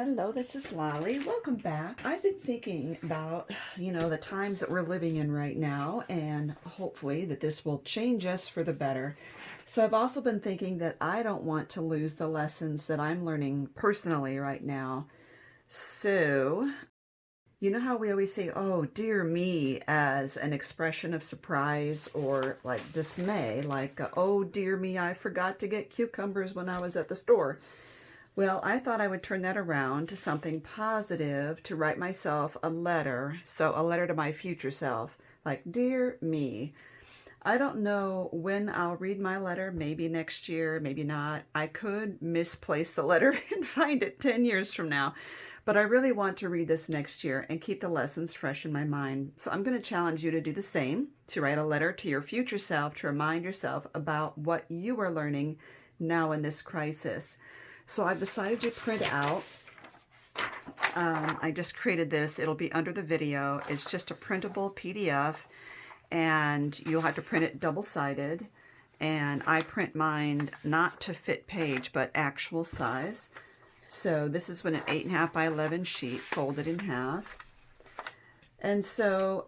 Hello, this is Lolly. Welcome back. I've been thinking about, the times that we're living in right now, and hopefully that this will change us for the better. So I've also been thinking that I don't want to lose the lessons that I'm learning personally right now. So, you know how we always say, oh, dear me, as an expression of surprise or like dismay, like, oh, dear me, I forgot to get cucumbers when I was at the store. Well, I thought I would turn that around to something positive, to write myself a letter. So a letter to my future self, like, dear me. I don't know when I'll read my letter, maybe next year, maybe not. I could misplace the letter and find it 10 years from now. But I really want to read this next year and keep the lessons fresh in my mind. So I'm going to challenge you to do the same, to write a letter to your future self, to remind yourself about what you are learning now in this crisis. So I've decided to print out, I just created this, it'll be under the video. It's just a printable PDF, and you'll have to print it double-sided. And I print mine not to fit page, but actual size. So this is an 8.5 by 11 sheet, folded in half. And so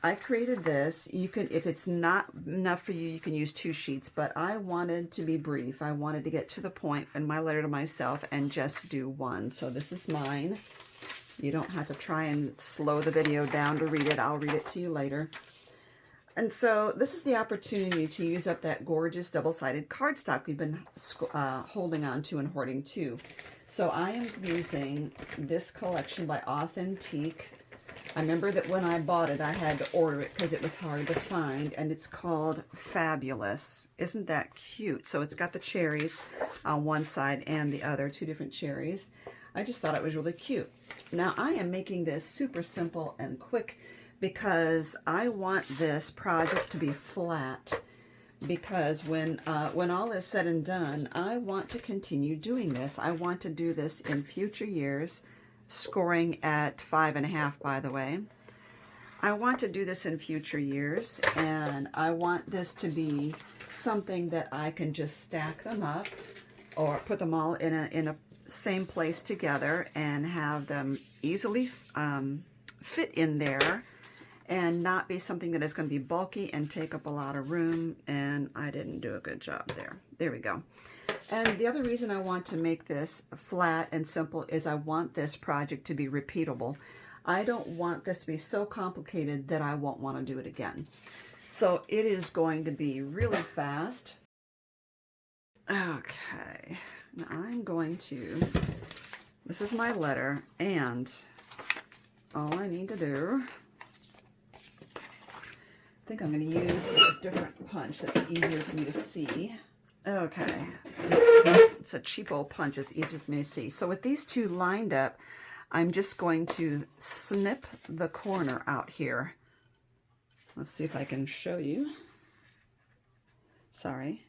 I created this. You can, if it's not enough for you, you can use 2 sheets, but I wanted to be brief. I wanted to get to the point in my letter to myself and just do one. So this is mine. You don't have to try and slow the video down to read it. I'll read it to you later. And so this is the opportunity to use up that gorgeous double-sided cardstock we've been holding on to and hoarding too. So I am using this collection by Authentique. I remember that when I bought it, I had to order it because it was hard to find, and it's called Fabulous. Isn't that cute? So it's got the cherries on one side and the other, 2 different cherries. I just thought it was really cute. Now I am making this super simple and quick because I want this project to be flat, because when all is said and done, I want to continue doing this. I want to do this in future years. Scoring at 5.5, by the way. I want to do this in future years, and I want this to be something that I can just stack them up or put them all in a same place together and have them easily fit in there and not be something that is going to be bulky and take up a lot of room, and I didn't do a good job there. There we go. And the other reason I want to make this flat and simple is I want this project to be repeatable. I don't want this to be so complicated that I won't want to do it again. So it is going to be really fast. Okay, now I'm going to, this is my letter, and all I need to do, I think I'm going to use a different punch that's easier for me to see. Okay, it's a cheap old punch, it's easier for me to see. So with these 2 lined up, I'm just going to snip the corner out here. Let's see if I can show you. Sorry.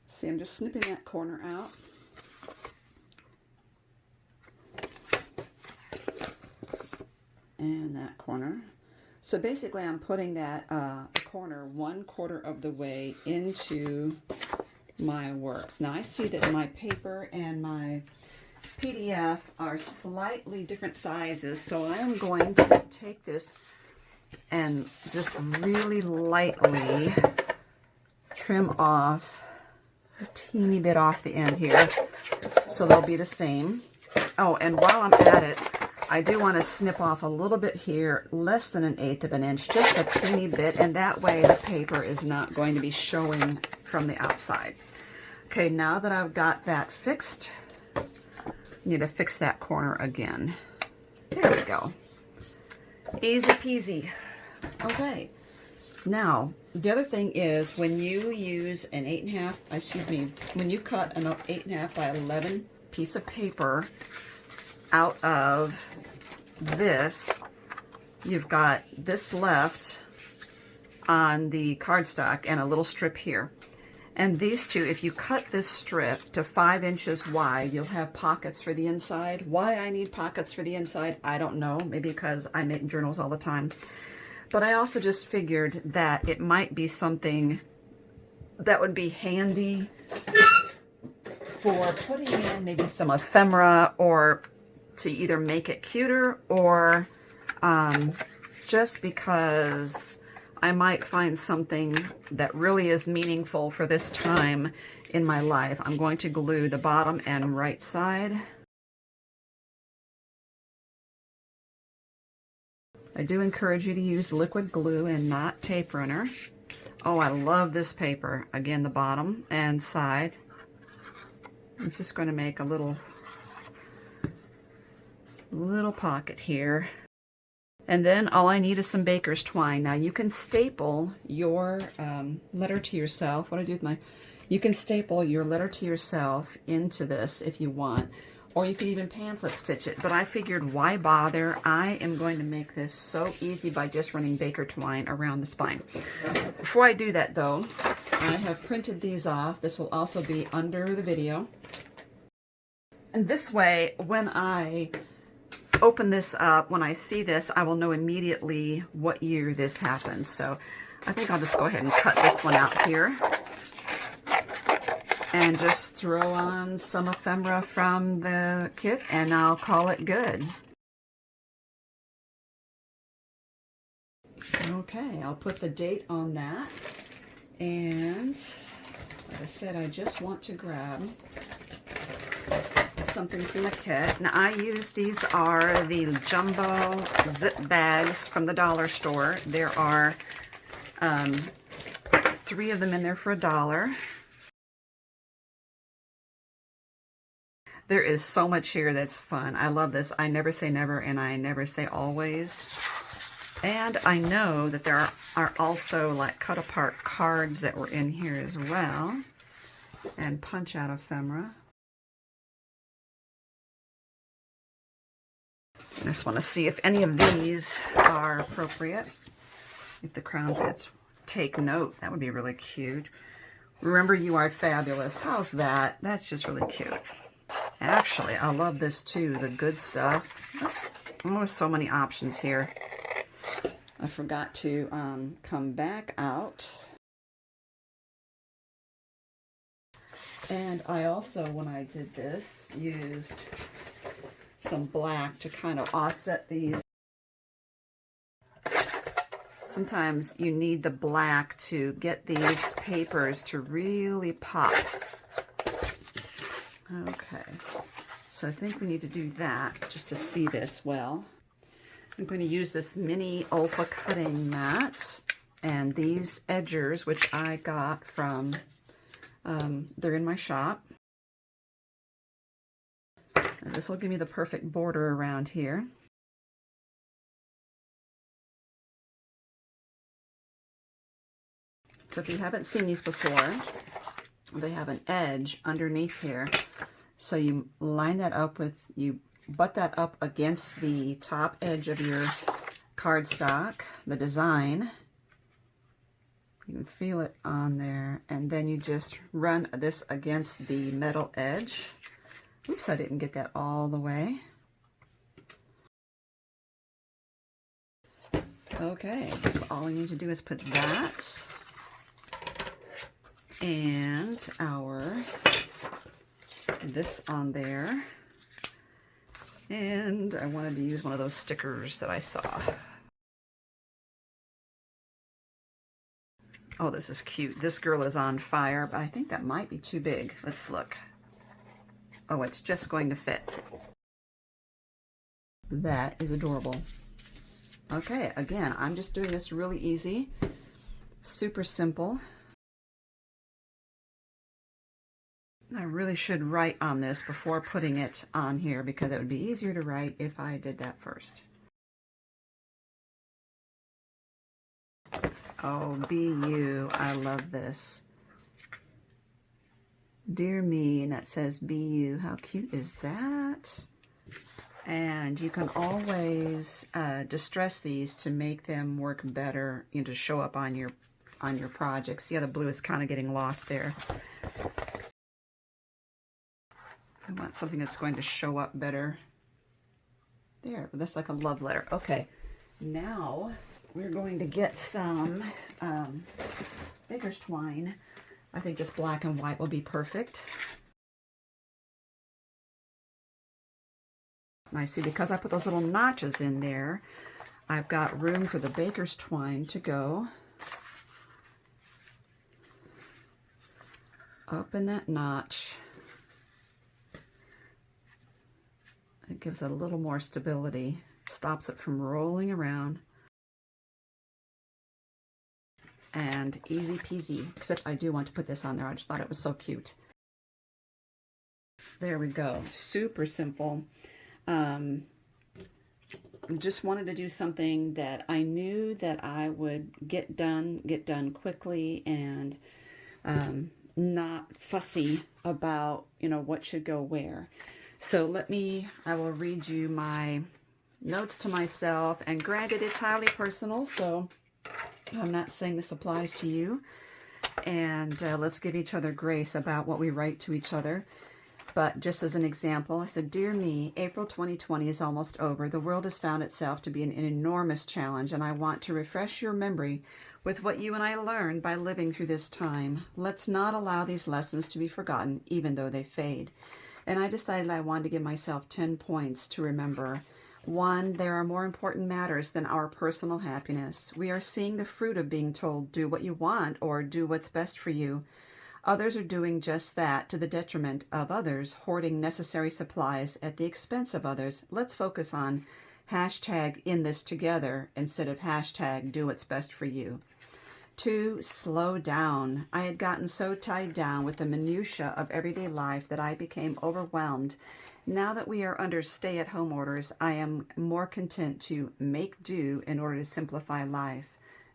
See, I'm just snipping that corner out. And that corner. So basically I'm putting that corner 1/4 of the way into my works. Now I see that my paper and my PDF are slightly different sizes, so I am going to take this and just really lightly trim off a teeny bit off the end here, so they'll be the same. Oh, and while I'm at it, I do want to snip off a little bit here, less than 1/8 of an inch, just a teeny bit, and that way the paper is not going to be showing from the outside. Okay, now that I've got that fixed, I need to fix that corner again. There we go. Easy peasy. Okay, now the other thing is when you use an 8.5, when you cut an 8.5 by 11 piece of paper out of this, you've got this left on the cardstock and a little strip here. And these 2, if you cut this strip to 5 inches wide, you'll have pockets for the inside. Why I need pockets for the inside, I don't know. Maybe because I make journals all the time. But I also just figured that it might be something that would be handy for putting in maybe some ephemera, or to either make it cuter, or just because I might find something that really is meaningful for this time in my life. I'm going to glue the bottom and right side. I do encourage you to use liquid glue and not tape runner. Oh, I love this paper. Again, the bottom and side. I'm just going to make a little pocket here. And then all I need is some baker's twine. Now you can staple your letter to yourself. What I do with my, you can staple your letter to yourself into this if you want, or you can even pamphlet stitch it. But I figured, why bother? I am going to make this so easy by just running baker twine around the spine. Before I do that though, I have printed these off. This will also be under the video. And this way, when I open this up, when I see this, I will know immediately what year this happened. So I think I'll just go ahead and cut this one out here and just throw on some ephemera from the kit, and I'll call it good. Okay, I'll put the date on that, and like I said, I just want to grab something from the kit. Now I use, these are the jumbo zip bags from the dollar store. There are 3 of them in there for $1. There is so much here that's fun. I love this. I never say never, and I never say always. And I know that there are also like cut apart cards that were in here as well, and punch out ephemera. I just want to see if any of these are appropriate. If the crown fits, take note. That would be really cute. Remember, you are fabulous. How's that? That's just really cute. Actually, I love this too, the good stuff. There's so many options here. I forgot to come back out. And I also, when I did this, used some black to kind of offset these. Sometimes you need the black to get these papers to really pop. Okay, so I think we need to do that just to see this well. I'm going to use this mini Olfa cutting mat and these edgers, which I got from, they're in my shop. And this will give me the perfect border around here. So if you haven't seen these before, they have an edge underneath here. So you line that up with, you butt that up against the top edge of your cardstock, the design. You can feel it on there, and then you just run this against the metal edge. Oops, I didn't get that all the way. Okay, so all we need to do is put that and this on there. And I wanted to use one of those stickers that I saw. Oh, this is cute. This girl is on fire, but I think that might be too big. Let's look. Oh, it's just going to fit. That is adorable. Okay, again, I'm just doing this really easy, super simple. I really should write on this before putting it on here, because it would be easier to write if I did that first. Oh, be you. I love this. Dear me, and that says be you. How cute is that? And you can always distress these to make them work better, you know, to show up on your projects. See how the blue is kind of getting lost there. I want something that's going to show up better. There, that's like a love letter. Okay, now we're going to get some baker's twine. I think this black and white will be perfect. I see because I put those little notches in there, I've got room for the baker's twine to go. Open that notch. It gives it a little more stability. Stops it from rolling around. And easy peasy, except I do want to put this on there. I just thought it was so cute. There we go. Super simple. Just wanted to do something that I knew that I would get done quickly, and not fussy about, you know, what should go where. So I will read you my notes to myself, and granted it's highly personal, so I'm not saying this applies to you, and let's give each other grace about what we write to each other. But just as an example, I said, "Dear me, April 2020 is almost over. The world has found itself to be an enormous challenge, and I want to refresh your memory with what you and I learned by living through this time. Let's not allow these lessons to be forgotten, even though they fade." And I decided I wanted to give myself 10 points to remember. 1, there are more important matters than our personal happiness. We are seeing the fruit of being told, do what you want or do what's best for you. Others are doing just that to the detriment of others, hoarding necessary supplies at the expense of others. Let's focus on hashtag in this together instead of hashtag do what's best for you. 2, slow down. I had gotten so tied down with the minutia of everyday life that I became overwhelmed. Now that we are under stay-at-home orders, I am more content to make do in order to simplify life.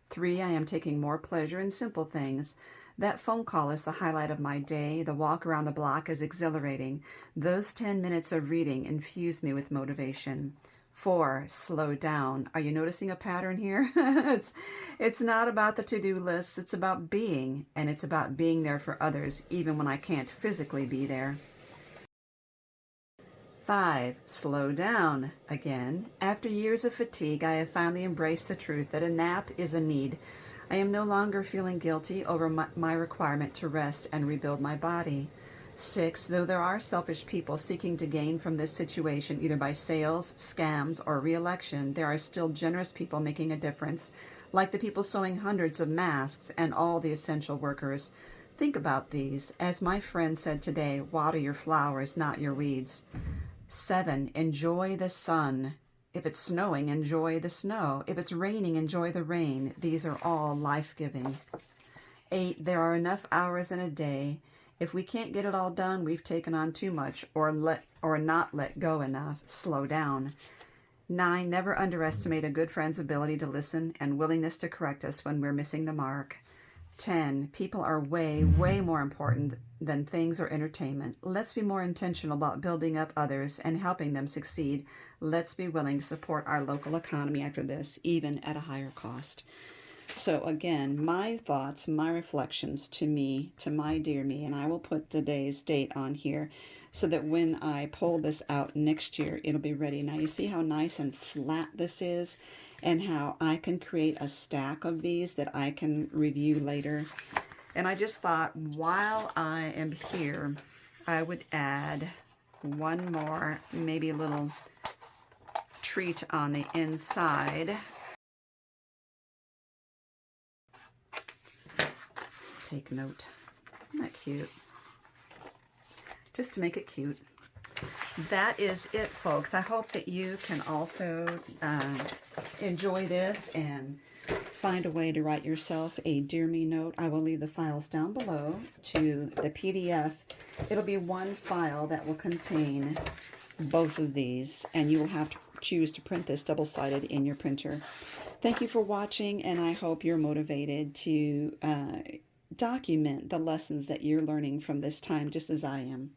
3, I am taking more pleasure in simple things. That phone call is the highlight of my day. The walk around the block is exhilarating. Those 10 minutes of reading infuse me with motivation. 4, slow down. Are you noticing a pattern here? It's not about the to-do lists. It's about being, and it's about being there for others, even when I can't physically be there. 5, slow down. Again, after years of fatigue, I have finally embraced the truth that a nap is a need. I am no longer feeling guilty over my requirement to rest and rebuild my body. 6, though there are selfish people seeking to gain from this situation, either by sales, scams, or re-election, there are still generous people making a difference, like the people sewing hundreds of masks and all the essential workers. Think about these. As my friend said today, water your flowers, not your weeds. 7, enjoy the sun. If it's snowing, enjoy the snow. If it's raining, enjoy the rain. These are all life-giving. 8, there are enough hours in a day. If we can't get it all done, we've taken on too much or not let go enough. Slow down. 9, never underestimate a good friend's ability to listen and willingness to correct us when we're missing the mark. 10, people are way, way more important than things or entertainment. Let's be more intentional about building up others and helping them succeed. Let's be willing to support our local economy after this, even at a higher cost. So again, my thoughts, my reflections to me, to my dear me, and I will put today's date on here so that when I pull this out next year, it'll be ready. Now you see how nice and flat this is, and how I can create a stack of these that I can review later. And I just thought while I am here, I would add one more, maybe a little treat on the inside. Take note. Isn't that cute? Just to make it cute. That is it, folks. I hope that you can also enjoy this and find a way to write yourself a Dear Me note. I will leave the files down below to the PDF. It'll be one file that will contain both of these, and you will have to choose to print this double-sided in your printer. Thank you for watching, and I hope you're motivated to document the lessons that you're learning from this time, just as I am.